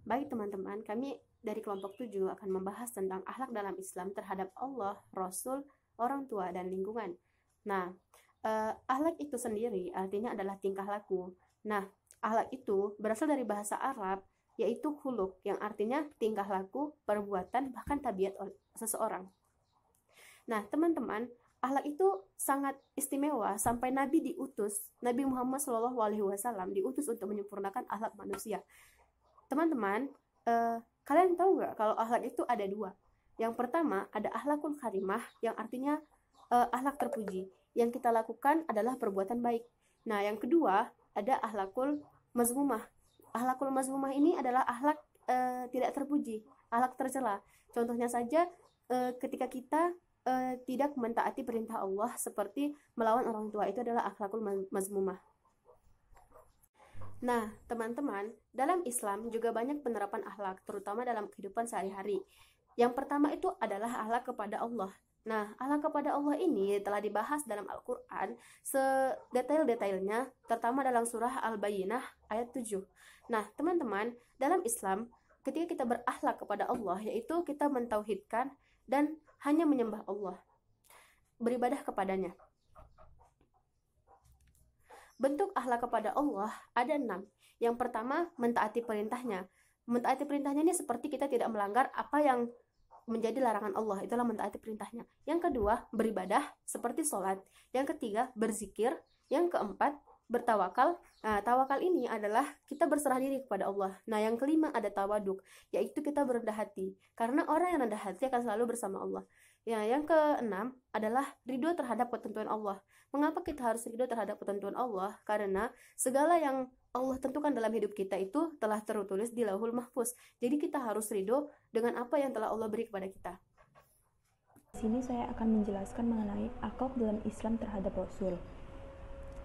Baik teman-teman, kami dari kelompok 7 akan membahas tentang akhlak dalam Islam terhadap Allah, Rasul, orang tua, dan lingkungan. Nah, akhlak itu sendiri artinya adalah tingkah laku. Nah, akhlak itu berasal dari bahasa Arab, yaitu khuluq, yang artinya tingkah laku, perbuatan, bahkan tabiat seseorang. Nah, teman-teman, akhlak itu sangat istimewa sampai Nabi Muhammad SAW diutus untuk menyempurnakan akhlak manusia. Teman-teman, kalian tahu nggak kalau akhlak itu ada dua? Yang pertama ada akhlakul karimah, yang artinya akhlak terpuji. Yang kita lakukan adalah perbuatan baik. Nah, yang kedua ada akhlakul mazmumah. Akhlakul mazmumah ini adalah akhlak tidak terpuji, akhlak tercela. Contohnya saja ketika kita tidak mentaati perintah Allah seperti melawan orang tua, itu adalah akhlakul mazmumah. Nah, teman-teman, dalam Islam juga banyak penerapan akhlak, terutama dalam kehidupan sehari-hari. Yang pertama itu adalah akhlak kepada Allah. Nah, akhlak kepada Allah ini telah dibahas dalam Al-Quran sedetail-detailnya, terutama dalam surah Al-Bayyinah ayat 7. Nah, teman-teman, dalam Islam, ketika kita berakhlak kepada Allah, yaitu kita mentauhidkan dan hanya menyembah Allah, beribadah kepadanya. Bentuk akhlak kepada Allah ada 6. Yang pertama, mentaati perintahnya. Mentaati perintahnya ini seperti kita tidak melanggar apa yang menjadi larangan Allah, itulah mentaati perintahnya. Yang kedua, beribadah seperti sholat. Yang ketiga, berzikir. Yang keempat, bertawakal. Nah, tawakal ini adalah kita berserah diri kepada Allah. Nah, yang kelima ada tawaduk, yaitu kita berendah hati. Karena orang yang rendah hati akan selalu bersama Allah. Ya, yang keenam adalah ridho terhadap ketentuan Allah. Mengapa kita harus ridho terhadap ketentuan Allah? Karena segala yang Allah tentukan dalam hidup kita itu telah tertulis di Lauhul Mahfuz. Jadi kita harus ridho dengan apa yang telah Allah beri kepada kita. Di sini saya akan menjelaskan mengenai akhlak dalam Islam terhadap Rasul.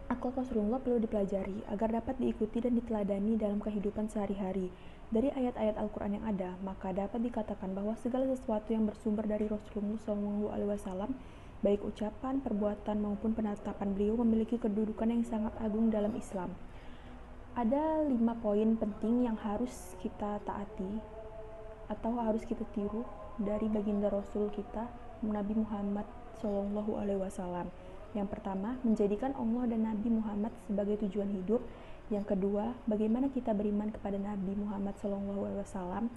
Akhlak Rasulullah perlu dipelajari agar dapat diikuti dan diteladani dalam kehidupan sehari-hari. Dari ayat-ayat Al-Quran yang ada, maka dapat dikatakan bahwa segala sesuatu yang bersumber dari Rasulullah SAW, baik ucapan, perbuatan, maupun penetapan beliau memiliki kedudukan yang sangat agung dalam Islam. Ada 5 poin penting yang harus kita taati atau harus kita tiru dari baginda Rasul kita, Nabi Muhammad SAW. Yang pertama, menjadikan Allah dan Nabi Muhammad sebagai tujuan hidup. Yang kedua, bagaimana kita beriman kepada Nabi Muhammad SAW.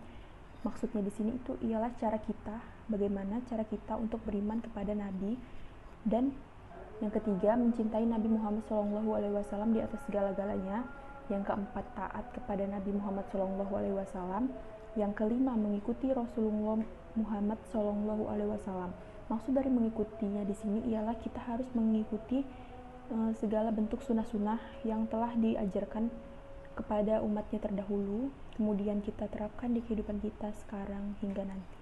Maksudnya di sini itu ialah bagaimana cara kita untuk beriman kepada Nabi. Dan yang ketiga, mencintai Nabi Muhammad SAW di atas segala-galanya. Yang keempat, taat kepada Nabi Muhammad SAW. Yang kelima, mengikuti Rasulullah Muhammad SAW. Maksud dari mengikutinya di sini ialah kita harus mengikuti segala bentuk sunnah-sunnah yang telah diajarkan kepada umatnya terdahulu, kemudian kita terapkan di kehidupan kita sekarang hingga nanti.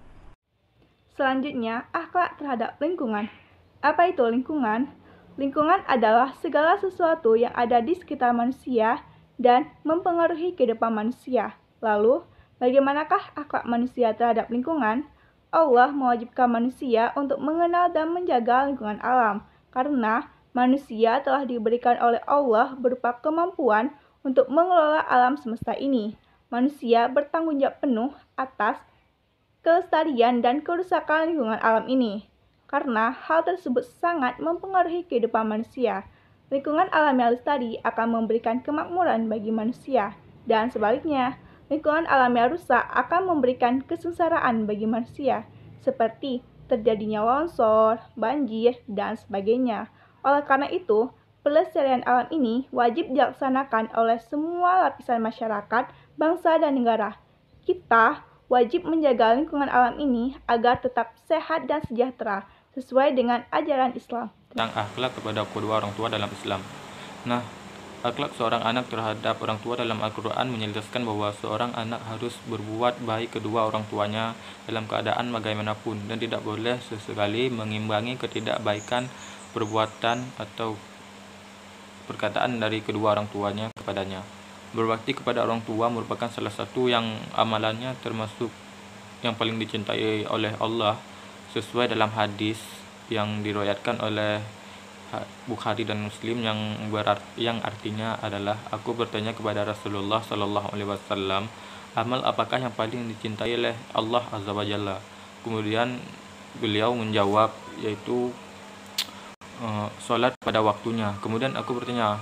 Selanjutnya, akhlak terhadap lingkungan. Apa itu lingkungan? Lingkungan adalah segala sesuatu yang ada di sekitar manusia dan mempengaruhi kehidupan manusia. Lalu, bagaimanakah akhlak manusia terhadap lingkungan? Allah mewajibkan manusia untuk mengenal dan menjaga lingkungan alam, karena manusia telah diberikan oleh Allah berupa kemampuan untuk mengelola alam semesta ini. Manusia bertanggung jawab penuh atas kelestarian dan kerusakan lingkungan alam ini, karena hal tersebut sangat mempengaruhi kehidupan manusia. Lingkungan alam yang lestari akan memberikan kemakmuran bagi manusia, dan sebaliknya, lingkungan alam yang rusak akan memberikan kesengsaraan bagi manusia, seperti terjadinya longsor, banjir, dan sebagainya. Oleh karena itu, pelestarian alam ini wajib dilaksanakan oleh semua lapisan masyarakat, bangsa, dan negara. Kita wajib menjaga lingkungan alam ini agar tetap sehat dan sejahtera, sesuai dengan ajaran Islam. Tentang akhlak kepada kedua orang tua dalam Islam. Nah, akhlak seorang anak terhadap orang tua dalam Al-Quran menjelaskan bahwa seorang anak harus berbuat baik kedua orang tuanya dalam keadaan bagaimanapun dan tidak boleh sesekali mengimbangi ketidakbaikan perbuatan atau perkataan dari kedua orang tuanya kepadanya. Berbakti kepada orang tua merupakan salah satu yang amalannya termasuk yang paling dicintai oleh Allah sesuai dalam hadis yang diriwayatkan oleh Bukhari dan Muslim yang artinya adalah, aku bertanya kepada Rasulullah Shallallahu Alaihi Wasallam, amal apakah yang paling dicintai oleh Allah Azza wa Jalla? Kemudian beliau menjawab, yaitu sholat pada waktunya. Kemudian aku bertanya,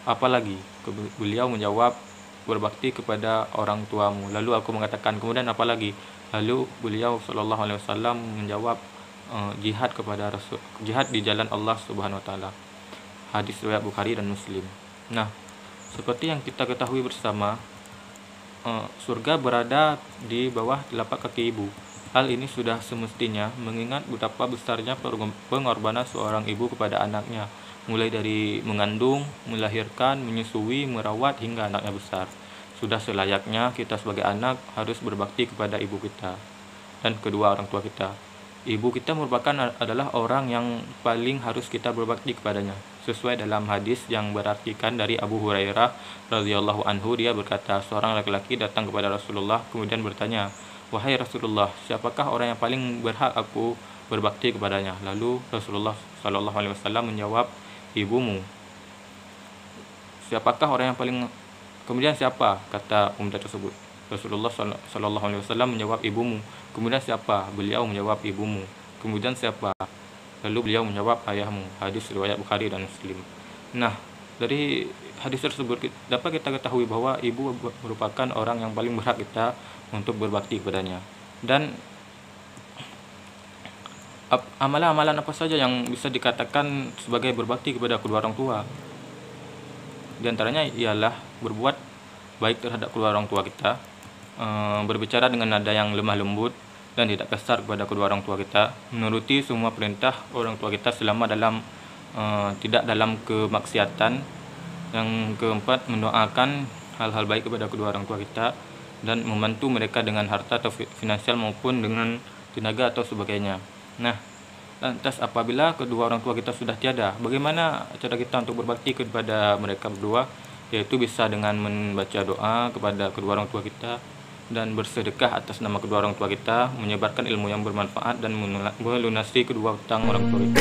apa lagi? Beliau menjawab, berbakti kepada orang tuamu. Lalu aku mengatakan, kemudian apa lagi? Lalu beliau Shallallahu Alaihi Wasallam menjawab, jihad di jalan Allah Subhanahu Wa Taala. Hadis riwayat Bukhari dan Muslim. Nah, seperti yang kita ketahui bersama, surga berada di bawah telapak kaki ibu. Hal ini sudah semestinya, mengingat betapa besarnya pengorbanan seorang ibu kepada anaknya, mulai dari mengandung, melahirkan, menyusui, merawat hingga anaknya besar. Sudah selayaknya kita sebagai anak harus berbakti kepada ibu kita dan kedua orang tua kita. Ibu kita merupakan adalah orang yang paling harus kita berbakti kepadanya. Sesuai dalam hadis yang berartikan dari Abu Hurairah radhiyallahu anhu, dia berkata, seorang laki-laki datang kepada Rasulullah kemudian bertanya, "Wahai Rasulullah, siapakah orang yang paling berhak aku berbakti kepadanya?" Lalu Rasulullah Shallallahu Alaihi Wasallam menjawab, "Ibumu." Siapakah orang yang paling Kemudian siapa? Kata pemuda tersebut. Rasulullah Shallallahu Alaihi Wasallam menjawab, "Ibumu." Kemudian siapa? Beliau menjawab, "Ibumu." Kemudian siapa? Lalu beliau menjawab, "Ayahmu." Hadis riwayat Bukhari dan Muslim. Nah, dari hadis tersebut dapat kita ketahui bahwa ibu merupakan orang yang paling berhak kita untuk berbakti kepadanya. Dan amalan-amalan apa saja yang bisa dikatakan sebagai berbakti kepada kedua orang tua? Di antaranya ialah berbuat baik terhadap kedua orang tua kita, berbicara dengan nada yang lemah lembut dan tidak kasar kepada kedua orang tua kita, menuruti semua perintah orang tua kita selama tidak dalam kemaksiatan. Yang keempat, mendoakan hal-hal baik kepada kedua orang tua kita dan membantu mereka dengan harta atau finansial maupun dengan tenaga atau sebagainya. Nah, lantas apabila kedua orang tua kita sudah tiada, bagaimana cara kita untuk berbakti kepada mereka berdua? Yaitu bisa dengan membaca doa kepada kedua orang tua kita dan bersedekah atas nama kedua orang tua kita, menyebarkan ilmu yang bermanfaat dan melunasi kedua hutang orang tua kita.